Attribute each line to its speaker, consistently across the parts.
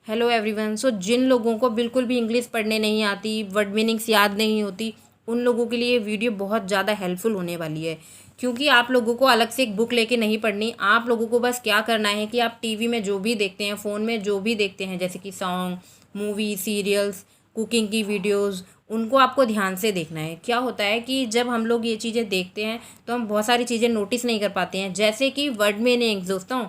Speaker 1: Hello everyone. सो जिन लोगों को बिल्कुल भी इंग्लिश पढ़ने नहीं आती, वर्ड मीनिंग्स याद नहीं होती, उन लोगों के लिए ये वीडियो बहुत ज़्यादा हेल्पफुल होने वाली है। क्योंकि आप लोगों को अलग से एक बुक लेके नहीं पढ़नी। आप लोगों को बस क्या करना है कि आप टीवी में जो भी देखते हैं, फ़ोन में जो भी देखते हैं, जैसे कि सॉन्ग, मूवी, सीरियल्स, कुकिंग की वीडियोज़, उनको आपको ध्यान से देखना है। क्या होता है कि जब हम लोग ये चीज़ें देखते हैं तो हम बहुत सारी चीज़ें नोटिस नहीं कर पाते हैं, जैसे कि वर्ड मीनिंग्स। दोस्तों,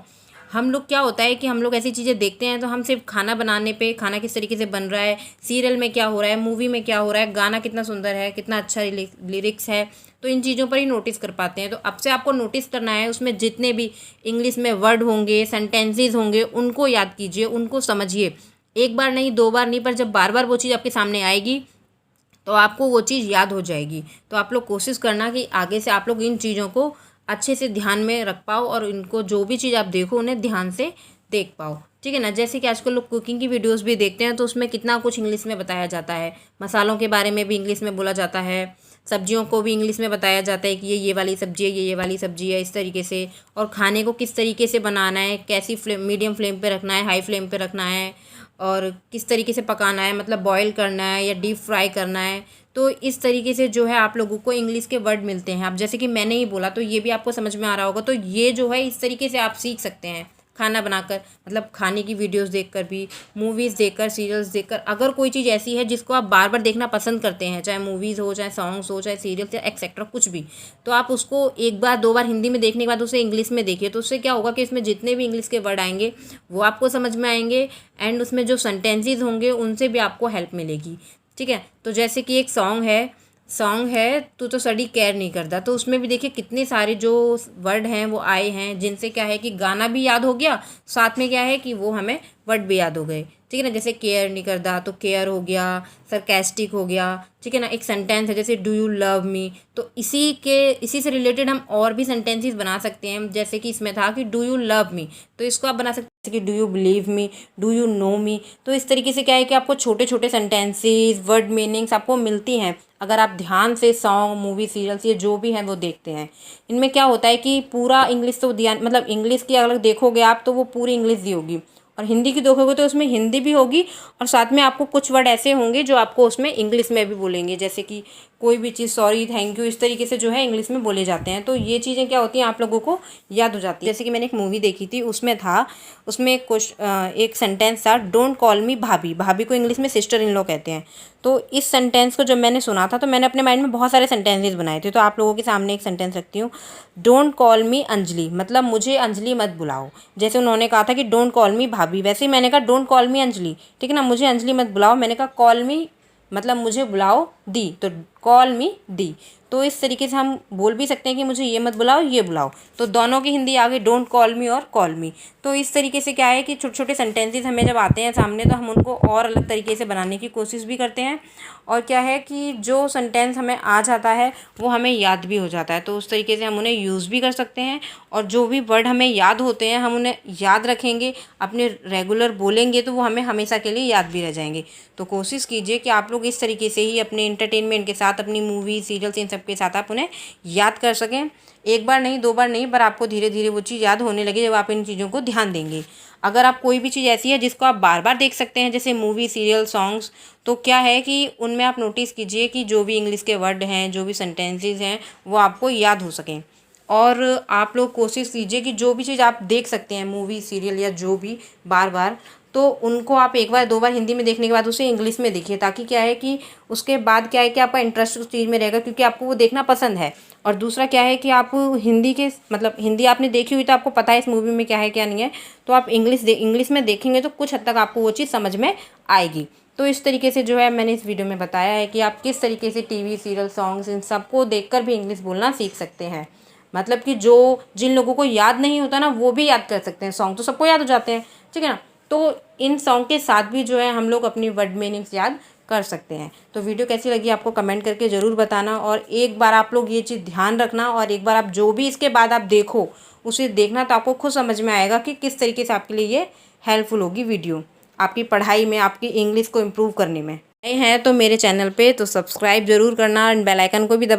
Speaker 1: हम लोग क्या होता है कि हम लोग ऐसी चीज़ें देखते हैं तो हम सिर्फ खाना बनाने पे, खाना किस तरीके से बन रहा है, सीरियल में क्या हो रहा है, मूवी में क्या हो रहा है, गाना कितना सुंदर है, कितना अच्छा लिरिक्स है, तो इन चीज़ों पर ही नोटिस कर पाते हैं। तो अब से आपको नोटिस करना है, उसमें जितने भी इंग्लिश में वर्ड होंगे, सेंटेंसेस होंगे, उनको याद कीजिए, उनको समझिए। एक बार नहीं, दो बार नहीं, पर जब बार बार वो चीज़ आपके सामने आएगी तो आपको वो चीज़ याद हो जाएगी। तो आप लोग कोशिश करना कि आगे से आप लोग इन चीज़ों को अच्छे से ध्यान में रख पाओ और इनको जो भी चीज़ आप देखो उन्हें ध्यान से देख पाओ। ठीक है ना। जैसे कि आजकल लोग कुकिंग की वीडियोस भी देखते हैं तो उसमें कितना कुछ इंग्लिश में बताया जाता है। मसालों के बारे में भी इंग्लिश में बोला जाता है, सब्जियों को भी इंग्लिश में बताया जाता है कि ये वाली सब्जी है, ये वाली सब्जी है, इस तरीके से। और खाने को किस तरीके से बनाना है, कैसी फ्लेम, मीडियम फ्लेम पे रखना है, हाई फ्लेम पे रखना है, और किस तरीके से पकाना है, मतलब बॉईल करना है या डीप फ्राई करना है। तो इस तरीके से जो है आप लोगों को इंग्लिश के वर्ड मिलते हैं। अब जैसे कि मैंने ही बोला तो ये भी आपको समझ में आ रहा होगा। तो ये जो है इस तरीके से आप सीख सकते हैं खाना बनाकर, मतलब खाने की वीडियोस देखकर भी, मूवीज़ देखकर, सीरियल्स देखकर। अगर कोई चीज़ ऐसी है जिसको आप बार बार देखना पसंद करते हैं, चाहे मूवीज़ हो, चाहे सॉन्ग्स हो, चाहे सीरियल्स या एक्सेट्रा कुछ भी, तो आप उसको एक बार दो बार हिंदी में देखने के बाद उसे इंग्लिश में देखिए। तो उससे क्या होगा कि इसमें जितने भी इंग्लिश के वर्ड आएंगे वो आपको समझ में आएंगे, एंड उसमें जो सेंटेंसेस होंगे उनसे भी आपको हेल्प मिलेगी। ठीक है। तो जैसे कि एक सॉन्ग है तू तो सड़ी केयर नहीं करता, तो उसमें भी देखिए कितने सारे जो वर्ड हैं वो आए हैं, जिनसे क्या है कि गाना भी याद हो गया, साथ में क्या है कि वो हमें वर्ड भी याद हो गए। ठीक है ना। जैसे केयर नहीं करता तो केयर हो गया, सरकास्टिक हो गया। ठीक है ना। एक सेंटेंस है जैसे डू यू लव मी, तो इसी से रिलेटेड हम और भी सेंटेंसेस बना सकते हैं। जैसे कि इसमें था कि डू यू लव मी, तो इसको आप बना सकते हैं जैसे कि do you believe me, do you know me. तो इस तरीके से क्या है कि आपको छोटे छोटे सेंटेंसेस, वर्ड मीनिंग्स आपको मिलती हैं अगर आप ध्यान से सॉन्ग, मूवी, सीरियल्स ये जो भी हैं वो देखते हैं। इनमें क्या होता है कि पूरा इंग्लिश तो ध्यान, मतलब इंग्लिश की अगर देखोगे आप तो वो पूरी इंग्लिश दी होगी, और हिंदी की देखोगे तो उसमें हिंदी भी होगी, और साथ में आपको कुछ वर्ड ऐसे होंगे जो आपको उसमें इंग्लिश में भी बोलेंगे। जैसे कि कोई भी चीज़, सॉरी, थैंक यू, इस तरीके से जो है इंग्लिश में बोले जाते हैं। तो ये चीज़ें क्या होती हैं आप लोगों को याद हो जाती है। जैसे कि मैंने एक मूवी देखी थी, उसमें एक सेंटेंस था, डोंट कॉल मी भाभी। भाभी को इंग्लिश में सिस्टर इन लॉ कहते हैं। तो इस सेंटेंस को जब मैंने सुना था तो मैंने अपने माइंड में बहुत सारे सेंटेंसेस बनाए थे। तो आप लोगों के सामने एक सेंटेंस रखती हूँ, डोंट कॉल मी अंजलि, मतलब मुझे अंजलि मत बुलाओ। जैसे उन्होंने कहा था कि डोंट कॉल मी भाभी, वैसे ही मैंने कहा डोंट कॉल मी अंजलि। ठीक है ना। मुझे अंजलि मत बुलाओ, मैंने कहा कॉल मी, मतलब मुझे बुलाओ दी, तो कॉल मी दी। तो इस तरीके से हम बोल भी सकते हैं कि मुझे ये मत बुलाओ, ये बुलाओ। तो दोनों की हिंदी आ गई, डोंट कॉल मी और कॉल मी। तो इस तरीके से क्या है कि छोटे छोटे सेंटेंसेस हमें जब आते हैं सामने तो हम उनको और अलग तरीके से बनाने की कोशिश भी करते हैं। और क्या है कि जो सेंटेंस हमें आ जाता है वो हमें याद भी हो जाता है, तो उस तरीके से हम उन्हें यूज़ भी कर सकते हैं। और जो भी वर्ड हमें याद होते हैं हम उन्हें याद रखेंगे, अपने रेगुलर बोलेंगे तो वो हमें हमेशा के लिए याद भी रह जाएंगे। तो कोशिश कीजिए कि आप लोग इस तरीके से ही अपने इंटरटेनमेंट के साथ, अपनी मूवी, सीरियल्स, इन सब के साथ आप उन्हें याद कर सकें। एक बार नहीं, दो बार नहीं, पर आपको धीरे धीरे वो चीज़ याद होने लगे जब आप इन चीज़ों को ध्यान देंगे। अगर आप कोई भी चीज़ ऐसी है जिसको आप बार बार देख सकते हैं, जैसे मूवी, सीरियल, सॉन्ग्स, तो क्या है कि उनमें आप नोटिस कीजिए कि जो भी इंग्लिश के वर्ड हैं, जो भी सेंटेंसेस हैं, वो आपको याद हो सकें। और आप लोग कोशिश कीजिए कि जो भी चीज़ आप देख सकते हैं, मूवी, सीरियल या जो भी, बार बार, तो उनको आप एक बार दो बार हिंदी में देखने के बाद उसे इंग्लिश में देखिए, ताकि क्या है कि उसके बाद क्या है कि आपका इंटरेस्ट उस चीज़ में रहेगा, क्योंकि आपको वो देखना पसंद है। और दूसरा क्या है कि आप हिंदी के, मतलब हिंदी आपने देखी हुई तो आपको पता है इस मूवी में क्या है क्या नहीं है, तो आप इंग्लिश में देखेंगे तो कुछ हद तक आपको वो चीज़ समझ में आएगी। तो इस तरीके से जो है मैंने इस वीडियो में बताया है कि आप किस तरीके से टीवी, सीरियल, सॉन्ग्स, इन सबको देखकर भी इंग्लिश बोलना सीख सकते हैं। मतलब कि जिन लोगों को याद नहीं होता ना वो भी याद कर सकते हैं। सॉन्ग तो सबको याद हो जाते हैं। ठीक है ना। तो इन सॉन्ग के साथ भी जो है हम लोग अपनी वर्ड मीनिंग्स याद कर सकते हैं। तो वीडियो कैसी लगी आपको कमेंट करके ज़रूर बताना, और एक बार आप लोग ये चीज़ ध्यान रखना, और एक बार आप जो भी इसके बाद आप देखो उसे देखना, तो आपको खुद समझ में आएगा कि किस तरीके से आपके लिए ये हेल्पफुल होगी वीडियो, आपकी पढ़ाई में, आपकी इंग्लिश को इम्प्रूव करने में। नए हैं तो मेरे चैनल पे तो सब्सक्राइब ज़रूर करना, एंड बेल आइकन को भी दबा